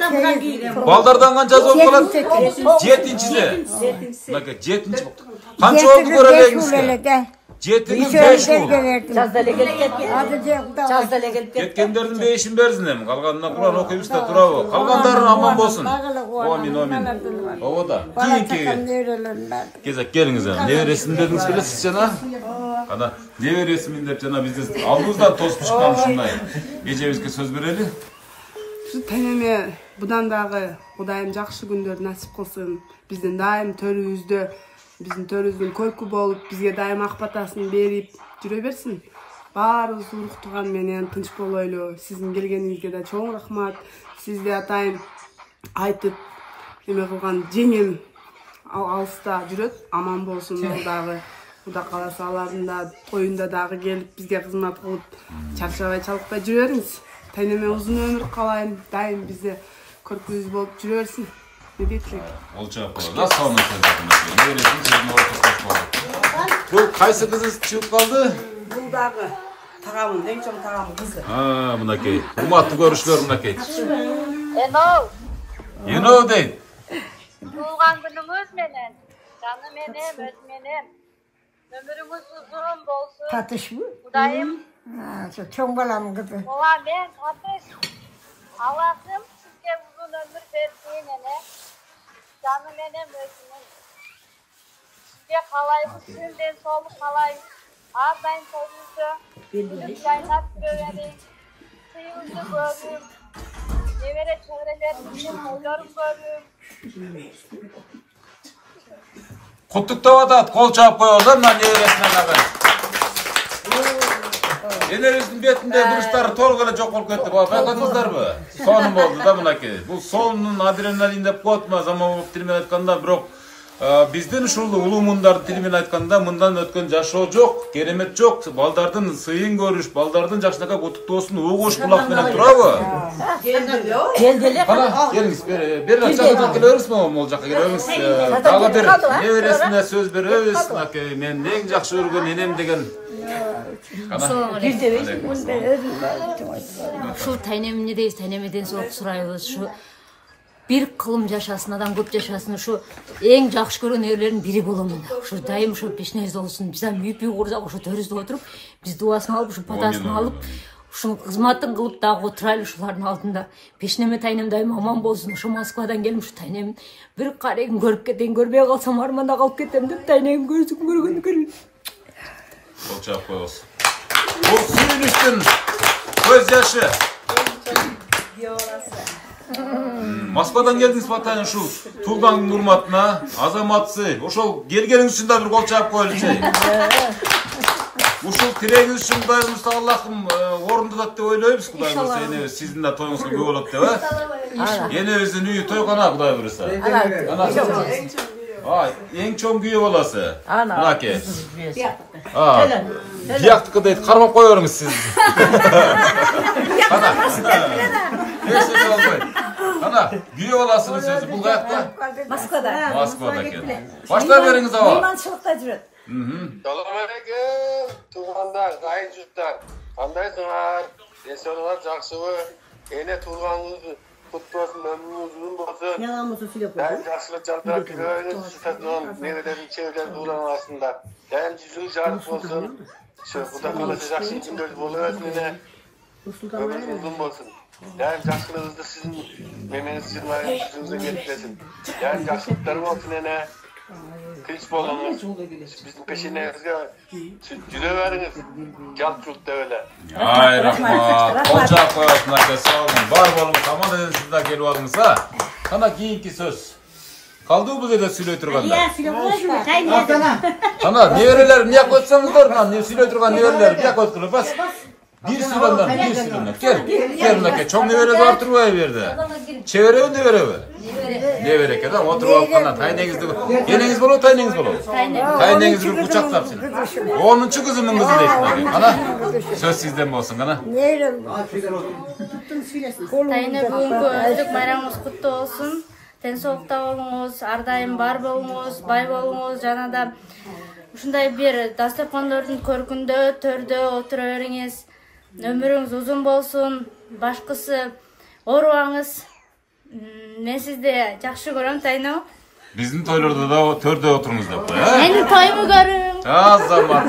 A: baldardan kaçacağız olup kalan? 7-ci. 7-ci. Kaç oldu görevleriniz ki? 7'nin 5 oldu.
E: Жаздале келип кеткен. Жаздале келип кеткен.
A: Ketkenlerden 5'in berzinem. Kalganına Kur'an okuyup da duravo. Kalganların aman bolsun. Amin amin. O da. Gezek geliniz ya. Ne veresin dediniz bile siz cana? Ana ne veresin deyip cana biz de aldığımızdan tosmuş kalmış şunday. Gecebizge söz vereli.
J: Şu teneme budan dağı Kudayım жақсы күндер nasip kılsın. Bizden daim törübüzdө Bizim törüzdün koyku bolup bizge daim akbataсын berip жүрө берсин. Баарыбыз уруктуган менен тынч болойлу. Sizin келгениңизге да чоң рахмат. Сизде атайын айтып эме кылган жеңим алыста жүрөт. Аман болсун дагы. Куда каласа аларында тоюнда дагы келип бизге кызмат кылып чарчабай чалыкпай жүрө бериңиз. Тайнеме узун өмүр калайын. Дайым бизде көркүбүз болуп жүрө берсин. Ne deytler?
A: Olacak bu. Nasıl olmuş ne veresin sizin ortak koş oldu. Bu kaysı kızı çıkıp kaldı?
F: Bu dağı tağamın, en çok tağamın kızı.
A: Ha, bunaki. Umatlı görüşler bunaki.
G: Enov.
A: Enov değil.
G: Tuğan günümüz menen. Canım menem, öz menem. Ömrümüz uzun bolsun.
D: Tatış mı?
G: Kudayım.
D: Çoğun balamın kızı.
G: Ola ben tatış. Allah'ım sizge uzun ömür versin ene. Canım menem, öz menem. Sizge kalayım, sizden solu kalayım. Ağzayın soruyordu. Bizim kaynat göverim. Suyunuzu görürüm. Nevere çevrelerinin oylarım görürüm.
A: Kutlukta vadat kol çabuk koyuyorlar lan neveresine kadar. Enerizin betinde buruşları tolgana çok olup gitti. Bakadınızlar mı? Sonum oldu da bunaki. Bu sonunun adrenalininde koyatmaz ama bu tilimin aytkanda birok bizden uşuldu ulumundar tilimin aytkanda mından ötken jaşoo jok, keremet jok. Baldardın sıyın görüş, baldardın jaşnaka kutukta olsun uğuş kulak menen turabı.
E: Geldiler.
A: Hala geliniz bir akşam geliyoruz mu olacak geliyoruz. Dağı bir neveresine söz veriyoruz. Men en jakşı örgün enem degen.
E: Şu taynem ne deyiz, taynemeden soğuk surayız. Şu bir kılım yaşasın, adam көп yaşasın. Şu en жақсы көрген ерлердің бірі боламын. Şu дайым şu пешнезде olsun. Bizden үйпей құрзақ, şu төрізде отырып, biz дуасын алып, şu патасын алып, şu қызматын қылып дағы отырайлы шулардың алдында. Пешнеме тайнем дайым аман болсын. Şu Москвадан келім, şu тайнем бір қарайын көріп кетейін, көрмей қалсам арманда қалып кетем деп тайнем көрсін көрген көрін.
A: Kol çap koyuyoruz. Bu suyun göz yaşı. Moskvadan geldiniz Fatay'ın şu Tulgan hurmatına, azamatsı. Oşol gelgeniz için de bir kol çap koyulacak. Uşul tireğiniz için Kudayımızda Allah'ım orunda da oylayıpız Kudayımızda. Sizin de toyunuz gibi olup da var. Yenevizin üyü toy kana Kudayımızda. Ana. En çok güyü olası. Ana. Nake. Diyaktıkı deyit, karmak koyuyorsunuz siz. Ana. Neyse olmayın. Ana, güyü olasınız sözü bu kayakta.
C: Moskvada.
A: Moskva'daki. Başta veriniz ama.
C: Limançılıkta жүрөт.
K: Selamünaleyküm. Tuğanlar, kayıncıklar. Kandaysınlar? Eserler jakşıbı. Ene tuğanınız kutlu olsun, memnunluğunuz olsun.
F: Yalanımızı söylüyor.
K: Ben jakşılık çalda köyünüz tutadığım nerelerin çevreler tuğlan arasında. Yani yüzünüz jarık olsun. Bu da kalası jakşı içinde buluyorsun yine. Ömrünüz uzun olsun. Yani jakşılığınızda sizin memeniz sırmayın, yüzünüze getiresin. Yani jakşılıklarım olsun yine. Kılıç bolanız, bizim peşinizde cüre veriniz, yalçılıkta öyle.
A: Ay rahmat, olacak koyasın ake sağ olun. Var olun, tamam edin siz de gelip aldınız ha. Sana kiyinki söz. Kaldı bu bize de süley turganda. Sana nevreler niye koysanızlar lan, ne süley turgan nevreler niye koysanızlar bas. Bir süründen, bir süründen. Gel nake, çok nevre var turgaya verdi. Çevire nevre mi? Ne verek ya da oturup alıp kanat. Tayneniz de yeneniz bolu, tayneniz bolu. Tayneniz bir bıçaklap seni. 10. kızımın kızı değil. Ana söz sizden mi olsun ana?
L: Tayne bugünkü özlük bayramımız kutlu olsun. Tensoqta bolуңуз, ар дайым бар болуңуз, бай болуңуз, жана да ушундай бир дастаркандардын көркүндө, төрдө отура бериңиz. Ömrüңүz uzun bolsun. Башкысы оорубаңыз. Men sizde жақсы көрөм, Тайно.
A: Биздин тойлордо да төрдө отуруңуз деп коy.
L: Менин тойму көрүң.
A: Азамат.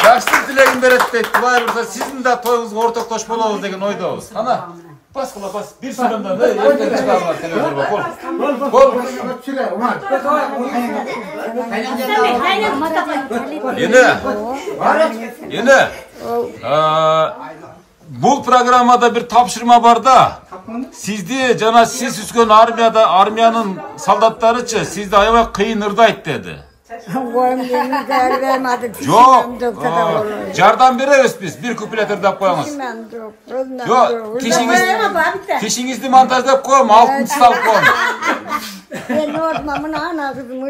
A: Жакшы тилегин берет дейт. Кудай бурса сиздин да тоюңузга ортоктош болобуз деген ойдобуз. Ана, бас кыла бас. Bir sürümden de erken çıkarlar televizyon bak. Kol. Yine. Bu programda bir tapşırma var da sizde cana siz üskön armiyanın saldatlarıçı sizde ayava kıyın ırdayt dedi. Yok. Jardan beremiz biz. Bir kuplet ırdap koyamız. Yok. Kişinizde montajlap koyalım. Altın sal koyalım.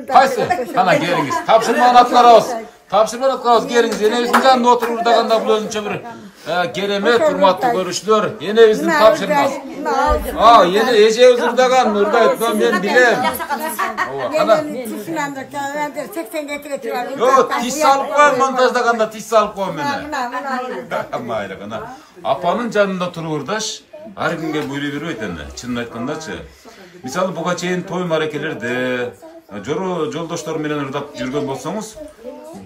A: Kaysı? Ana geliniz. Tapşırma anlatlar olsun. Tapşırma anlatlar olsun. Geliniz. Yenevizin yanında oturur da bulunca bir gelemet hurmatlı görüşler. Yenevizin tapşırması. Yeni Ece Uzurdagan Nurda etmem ben bilem. Yok tiş salıp koyun montajdaganda tiş salıp koyun beni. Apanın canında tururdaş. Her günge buyuru veriyor etende. Çınını aytkandaçı. Misal buga çeyin toy marekelerde joldoşlar menen ırdap жүргөн bolsoңуз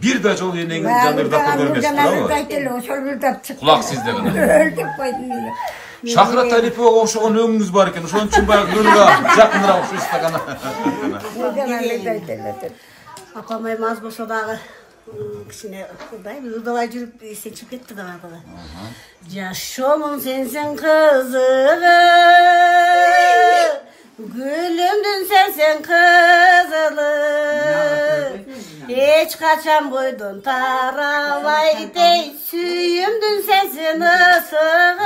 A: bir de jol yenеңiz жан ырдапты көрмөсүз. Kulak sizde gana. Şahra Talipova okşoğun öňüňiz bar eken. Şoň üçin bayağı nurga jakynraak okşoýsuzda gana.
F: Apamay maz bolsa dagı kişine Kuday biz udalay jürüp seçip ketdi da bana. Yaşamın sensin kızığı, gülümdün sensin kızılı. Hiç kaçan koydun taravay dey, süyümdün sensin ısığı.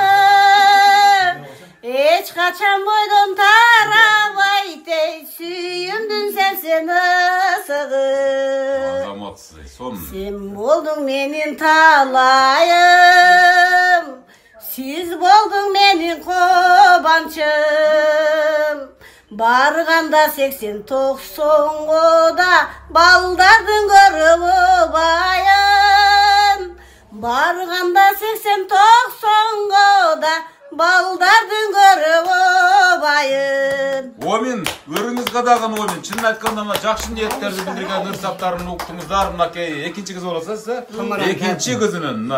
F: Hiç kaçan koydun taravay dey, süyümdün sensin ısığı. Sen boldun menin talayım, siz boldun menin kobançım. Barganda 80-90'da baldardın görüp bayım. Barganda 80-90'da baldardın görüp bayım.
A: Omin, örüңүz kadagın omin. Çınını aytkanda jakşı niyetlerdi bildirgen ırsaptарын uktunguzlar. Ekinci kız olasa size, ekinci kızının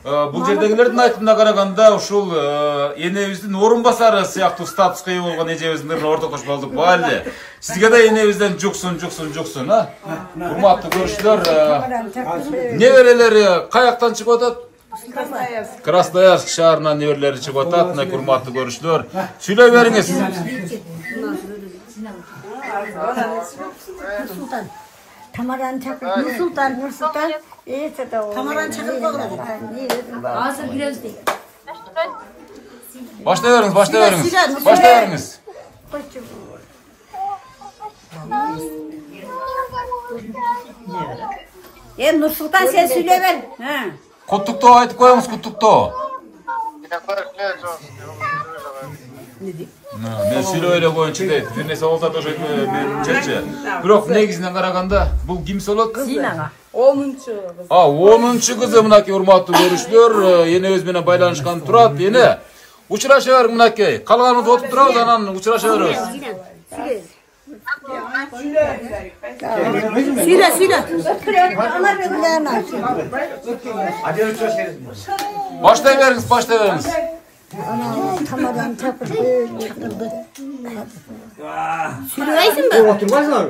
A: Бул жердегилердин айтымына караганда ушул энебиздин орун басары сыяктуу статуска ээ болгон эжебиздин бири ортоктош болдук бале. Сизге да энебизден жуксун, а? Урматтуу көрүүчүлөр, неберелери каяктан чыгып атат? Красноярск шаарынан неберелери чыгып атат. Мына урматтуу көрүүчүлөр, сүйлөй бериңиз.
D: Tamaran çakır, Nursultan. Tamaran çakır koyalım.
C: Hazır biraz değil.
A: Başlayıveriniz.
D: Nursultan sen söyle ver.
A: Kutlukto aytıp koyuңuz, kutlukto. Men сүйлөйлө боюнча дейт. Бир нерсе болсо да ошо менчечи. Бирок негизинен караганда бул ким болот?
B: Зинаға.
J: 10-чу.
A: 10-чу кызы мынакей урматтуу көрүүчүлөр, энебиз менен байланышкан турат. Эне учураша бер мынакей. Калганыбыз отуп турабыз, анан учураша беребиз.
D: Söyle.
A: Başlay veriniz.
D: Tamaran çakır.
C: Sürüyorsun mu?
H: Oturmaz mı?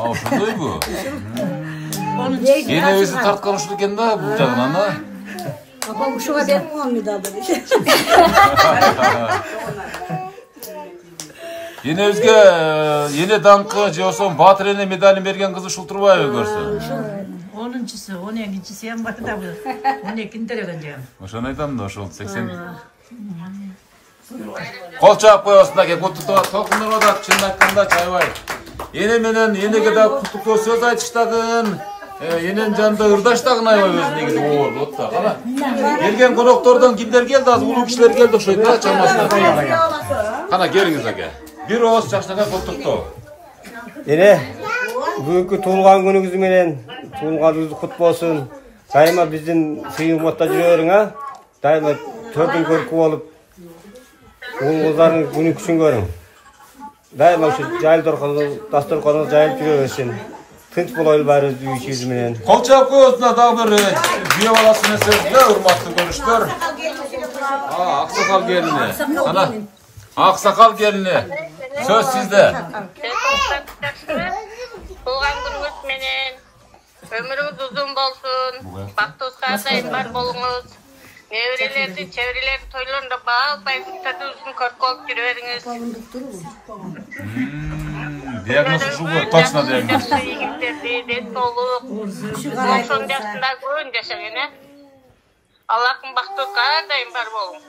A: Ошондой бу. Энебизи тарткан ушул экен да бул жагынан, а?
D: Babam uşağa ben mi olmadı?
A: Энебизге эне даңкы же болсо Батыр эне медалин берген кызы ушул турбайбы көрсө?
E: 10-чысы, 12-чisi hem var da bu. 12-ni төлөгөн.
A: Ошону айтам да, ошол 80. Кол чаап коебуз мынакей куттуктоо толкундуруп атат, чынын айтканда чайбай. Эне менен энеге да куттуктоо сөз айтыштагын. Enен жанында ырдаштагын аябай өзү негизи болот да. Кана. Келген коноктордон кимдер келди? Аз улуу кишилер келди окшойт да, чамасына. Кана келиңиз аке. Бир ооз жакшынака куттуктоо.
H: Эне бүгүнкү туулган күнүңүз менен туулганыңыз кут болсун. Дайыма биздин сыйыматта жүрө бериң, а? Дайыма төрдүн көркү болуп уулдарыңыз күнү күчүн көрүң. Дайыма ушу дасторконуңуз жайылып жүрө берсин. Tinç bulaylı bari büyük menен.
A: Kol çap koyusuna da bir biye balasını sözde urmatlı görüştür. Aksakal gelini. Ana. Aksakal gelini. Söz sizde.
G: Tuğan gününüz menen. Ömrünüz uzun bolsun. Baktığınızga atayın bar bolunuz. Nevrelerdi, çevrelerdi toylarında bağılpayın. Tadı uzun körk olup yürüveriniz.
A: Diagnoz şu bu, точно diagnoz.
G: Allah'ın baktığı kadar var bolun.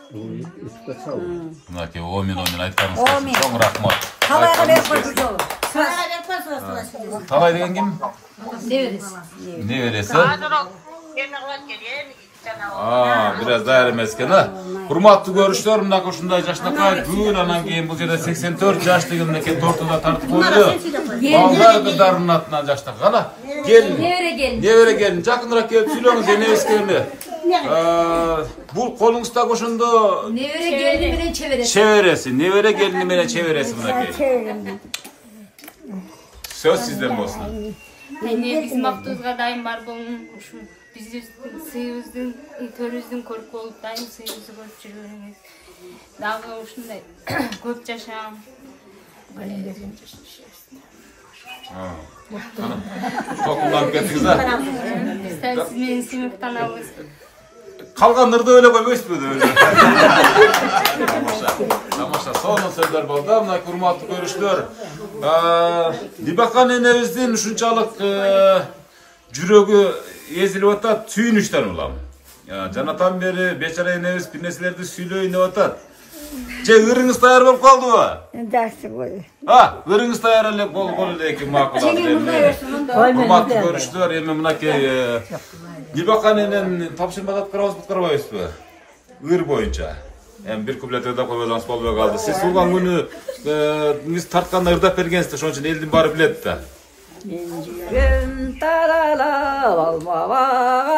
A: Mınaki omin aytkanız. Çok rahmat.
D: Talayga verpasız olur.
A: Talay degen kim?
C: Ne
A: veresi? Biraz daha emesken ha. Hurmatlı görüşler, mınaki uşunday jaşnakay gül anan keyin bul жерде 84 жаштыгы мынакей тортуда тартып койду. Балдар кыздардын атынан жаштак. Кана. Келин. Небере келин. Жакыныраак келип сүйлөңүз энебизге. Бул колуңуздагы ошондо
C: Nevere gelini менен çeviresi.
A: Çeviresi. Nevere gelini менен çeviresi mынакей. Söz sizden bolsun.
L: Bizim baktığımızga daim var bolun. Bizim sıyımыздың, төрүбүздүн көркү болуп дайым сыйыбызды көрүп жүрүңүз. Дагы ушундай көп жашаң.
A: Токунданып кеттиңиз а?
L: Сиз менин сыймыктанабыз.
A: Калган ырды эле койбойсузбу өзү. Тамаша, сонун сөздөр болду. Мына урматтуу көрүүчүлөр, Дибакан энебиздин ушунчалык жүрөгү ezilip atat, suyunuştan ulam. Janatan beri beçara enebis bir nesilerde süylöyin de atat. Irыңыз tayar bolup kaldı mı?
D: Жақсы болды.
A: Irыңыз tayar boldu eki makul aldı. Hurmatlı görüştüler, emin mınakey Дибакан энен тапшырмада аткарабыз аткарбайбызбы? Ыр боюнча. Bir kuplete da koyacağız bolbay kaldı. Siz sulgan günü tartkanda ırdap bergensizdir, şonun için eldin bari bilet da.
E: Mencüğüm taralap alma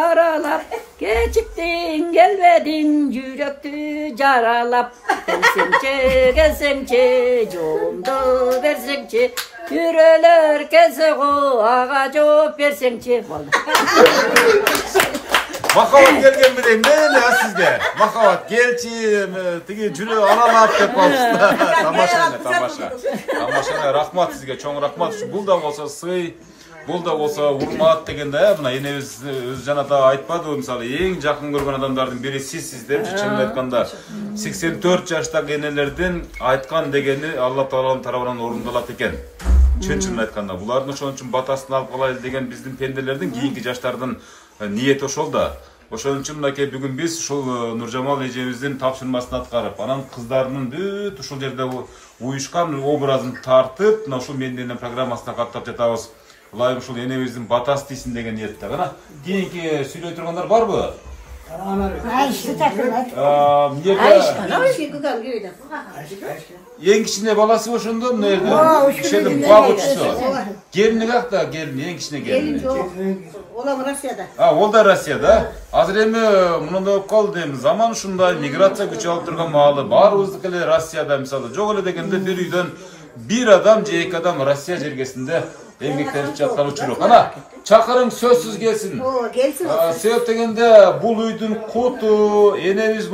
E: aralap Geçiktin gelmedin yürekti caralap Gelsençe Cumdu versençe Yüreler kese o ağaca versençe
A: Makavat gelgen mi deyim, ne sizge? Makavat gelçi, tigi jürü analap dep kalmışsın. Tamaşa. Rahmat sizge, çoğun rahmat. Bul da olsa sый, bul da olsa hurmat degende, buna enebиz öz janata айтпады, misалы эң жакын көргөн адамдардын бири сиз деп чынын айтканда 84 жаштагы энелердин айткан дегени Алла Тааланын тарабынан орундалат экен. Чын айтканда, булардын ошон үчүн батасын алып калайлы деген биздин пенделердин кийинки жаштардын ниети ошол да. Ошон үчүн мынакей бүгүн биз ушул Нуржамал эжебиздин тапшырмасын аткарып, анан кыздарынын бүт ушул жерде уюшкан образын тартып, мына ушул менден программасына каттап жатабыз. Ылайым ушул энебиздин батасы тийсин деген ниетте. Кана кийинки сүйлөй тургандар барбы? Ең кичине баласы ошондо мына жерде. Ишедим багучусу. Келини какта? Келини, эң кичине келини.
F: Олар Россияда.
A: Ол да Россияда. Азыр эми мындай болуп калды, эми заман ушундай, миграция күч алып турган маалы, баарыбыздыкы эле Россияда, мисалы, жок эле дегенде бир үйдөн бир адам же эки адам Россия жергесинде эмгектенип жаткан учуру. Ана, чакырың сөзсүз келсин.
F: Келсин.
A: Себеп дегенде бул үйдүн куту энебиз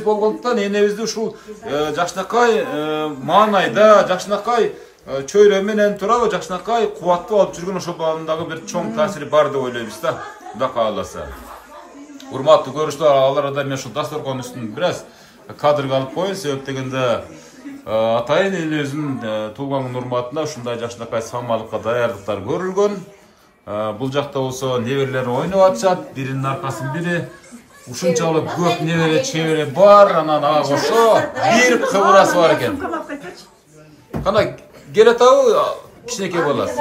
A: болгондуктан энебизди ушул жакшынакай маанайда, жакшынакай чөйрө менен турабы, жакшынакай кубаттуу алып жүргөн ошол балдагы бир чоң таасири бар деп ойлойбуз да. Кудай кааласа. Урматтуу көрүүчүлөр, аларда мен ушул дасторкон үстүн бир аз кадрга алып коеюн. Себеп дегенде атайын элебиздин туулган күнү урматына ушундай жакшынакай самалыкка даярдыктар көрүлгөн. Бул жакта болсо неберелер ойноп атышат, биринин аркасын бири. Ушунчалык көп небере чебере бар, анан ага кошо бир кыбырасы бар экен. Кана келет абы кичинекей баласы.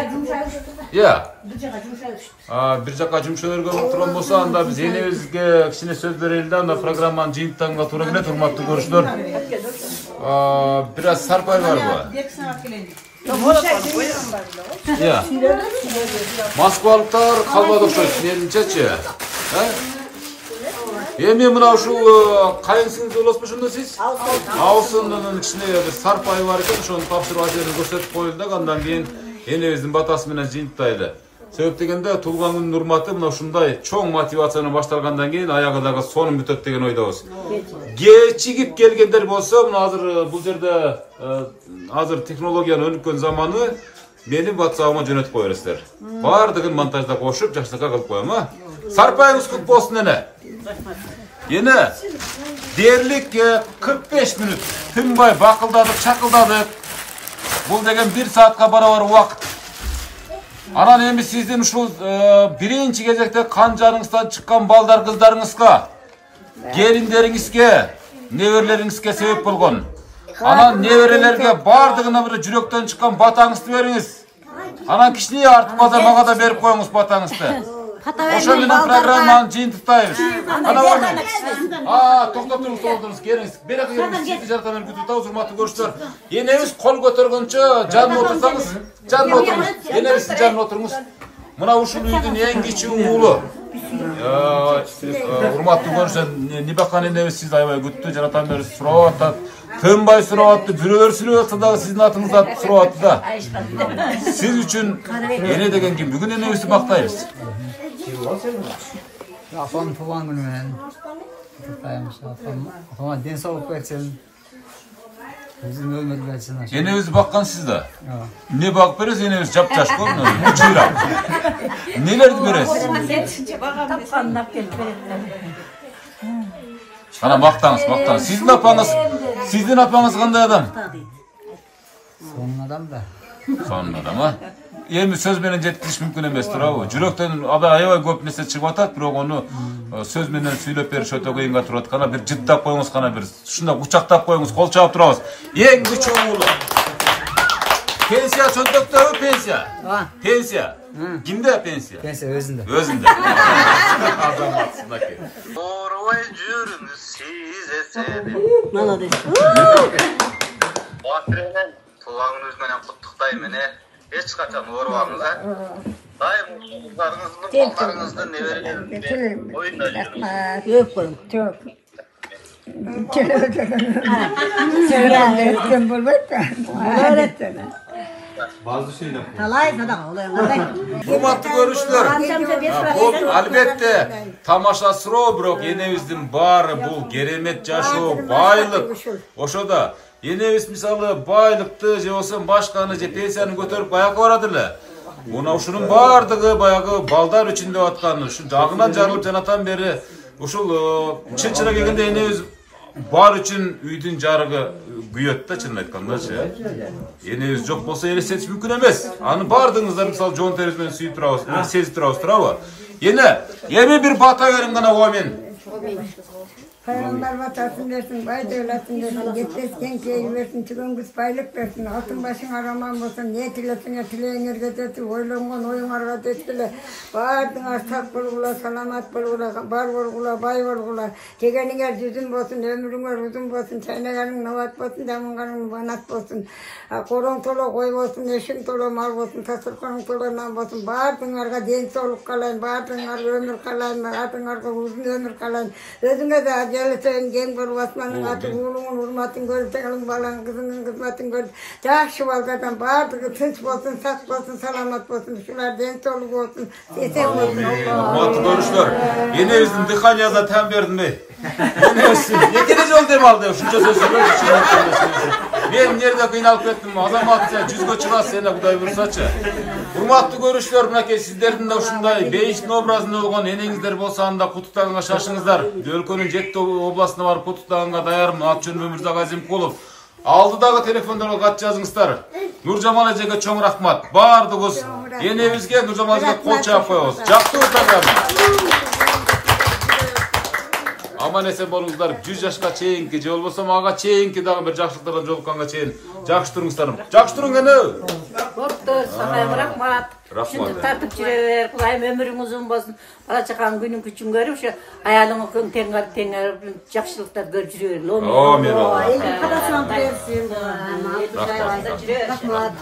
A: Бир жака жумуша өргөн турган болсо, анда биз энебизге кичине сөз берели да, анда программанын жыйынтыганга туура келет, урматтуу көрүүчүлөр. Бир аз сарпай барбы? Москвалыктар калбады окшойт, менимчечи. Эми мына ушул кайынсыңыз болосузбу ошондо сиз? Алсындын кичине бир сарпайы бар экен, ошону тапшырып азырын көрсөтүп коелу да, андан кийин энебиздин батасы менен жыйынтайлы. Себеп дегенде туулган күнүн урматы мына ушундай чоң мотивацияны башталгандан кийин аягы дагы сонун бүтөт деген ойдобуз. Кечигип келгендер болсо, мына азыр бул жерде азыр технологиянын өнүккөн заманы, менин WhatsApp-ыма жөнөтүп кое бересиздер. Бардыгын монтажда кошуп, жакшынакай кылып коем, а? Сарпайыңыз кут болсун эне. Эне дээрлик 45 мүнөт тынбай бакылдадык, чакылдадык. Бул деген 1 саатка барабар убакыт. Анан эми сиздин ушул биринчи кезекте кан жаныңыздан чыккан балдар кыздарыңызга, келиндериңизге, неберелериңизге себеп болгон. Анан неберелерге бардыгына бир жүрөктөн чыккан батаңызды бериңиз. Анан кичине артып калса мага да берип коюңуз батаңызды. Ошо менен программаны жыйынтыктайбыз. Ана бар. Токтоп туруңуз, келиңиз. Берек сизди жардам берип күтүп атабыз, урматтуу көрүүчүлөр. Энебиз кол көтөргөнчө жанына отурсаңыз, жанына отуруңуз. Энебиздин жанына отуруңуз. Мына ушул үйдүн эң кичүү уулу. Урматтуу көрүүчүлөр, Нибакан энебиз сизди аябай күттү, жаратан бери сурап атат. Тынбай сурап атты, бирөөлөр сүйлөп атса дагы сиздин атыңызды атып сурап атты да. Сиз үчүн эне деген ким? Бүгүн энебизди мактайбыз.
H: Апам туулган күнү менен куттуктайбыз. Апама ден соолук берсин. Биздин өмүр берсин.
A: Энебизди баккан сиз да. Эмне багып бересиз? Энебиз жапжаш го, мучуйрак. Нелерди бересиз?
E: Тапканын алып келип берет.
A: Ана мактаңыз. Сиздин апаңыз кандай адам?
H: Сонун адам да.
A: Сонун адам, а? Эми сөз менен жеткизиш мүмкүн эмес турабы? Жүрөктөн аябай көп нерсе чыгып атат, бирок аны сөз менен сүйлөп бериш өтө кыйынга турат. Кана бир жыттап коюңуз, кана бир ушундай кучактап коюңуз, кол чаап турабыз. Эң кичүү уулу. Пенсия чөнтөктөбү пенсия? Пенсия. Кимде пенсия?
H: Пенсия өзүндө.
A: Өзүндө. Азаматсындаки.
I: Оорубай жүрүңүз сиз эсеби.
F: Молодец.
I: Батыренен туулган күнүңүз менен куттуктайм эне. Hiç kaçan uğurmanız ha. Daim kızlarınızın, ballarınızın neverilerinizde oyunda yürüyorsunuz.
D: Yok koyun. Çok. Öğrettim bulmakta. Öğrettim.
A: Bazı şeyler.
F: Talay sadaka oluyor.
A: Hurmatlı görüşler. Bu albatta tamaşa Srobrok yenevizдің bari bu geremet jaşoo baylık. Oşoda yeneviz misalı baylıkты же болсо башканы же пенсияны көтөрүп баягы барадылы. Мына ушунун бардыгы баягы балдар үчүн деп аткан. Ушу жагынан жарылып жанатан бери ушул чын-чына келгенде енебиз бар үчүн үйдүн жарыгы күйөт да чынын айткандачы. Энебиз жок болсо элестетиш мүмкүн эмес. Аны бардыгыңыздар мисалы жон терибиз менен сүйүп турабыз, сезип турабыз, туурабы? Эми бир бата бериң гана омен.
D: Hayvanlar vatasın versin, bay devletin versin, yetesken keyi versin, tügöngüs baylık versin, altın başın araman olsun, ne tilesin, tileyin ergedeti, oylangan oyun argat etkile, bardın artak bulgula, salamat bulgula, bar bulgula, bay bulgula, tegenin düzün olsun, ömrün uzun olsun, çaynaganın navat olsun, damınganın banat olsun, korun tolu koy olsun, eşin tolu mal olsun, tasırkanın tolu nam olsun, bardın arga den soluk kalayın, bardın arga ömür kalayın, bardın arga uzun ömür kalayın, özüne de Gelsen gen bir vasmanın atı oğlunun hurmatın görüp teğilin balan kızının kızmatın görüp жақсы baldadan bardığı tınç olsun, sak olsun, salamat olsun, şular den soluk olsun, sesen olsun.
A: Hurmatlı görüşler. Enebizдің dıhanyada tem verdin mi? Enebizsin. Nekede jol dem aldı? Şunca söz söylüyor. Ben nerede kıynalıp kettim? Adam atsa, жүзгө чыгасыз seni Kuday buyursaçı. Hurmatlı görüşler, mınake sizlerдің de ушундай бейиштин образында болгон энеңиздер болсо анда кутуктаганга шашыңыздар. Өлкөнүн жети областына барып кутуктаганга даярмын. Ат-жөнүм Өмүрзак Азимкулов. Алдыдагы телефондорго кат жазыңыздар. Нуржамал эжеге чоң рахмат. Бардыгыбыз энебизге, Нуржамал эжеге кол чаап коебуз. Жактуу программа. Aman esen bolуңуздар, 100 жашка чейинки, же болбосо мага чейинки дагы бир жакшылыктардан жолукканга чейин жакшы туруңуздарым. Жакшы туруң эне.
E: Боптур, сага рахмат. Ушинтип тартып жүрө бер, Кудайым өмүрүң узун болсун. Бала чакаң күнүн күчүн көрүп, ушу аялыңы күн теңер жакшылыктар көрүп жүрө бер.
A: Амин.
F: Кадасынан берсин.
A: Рахмат.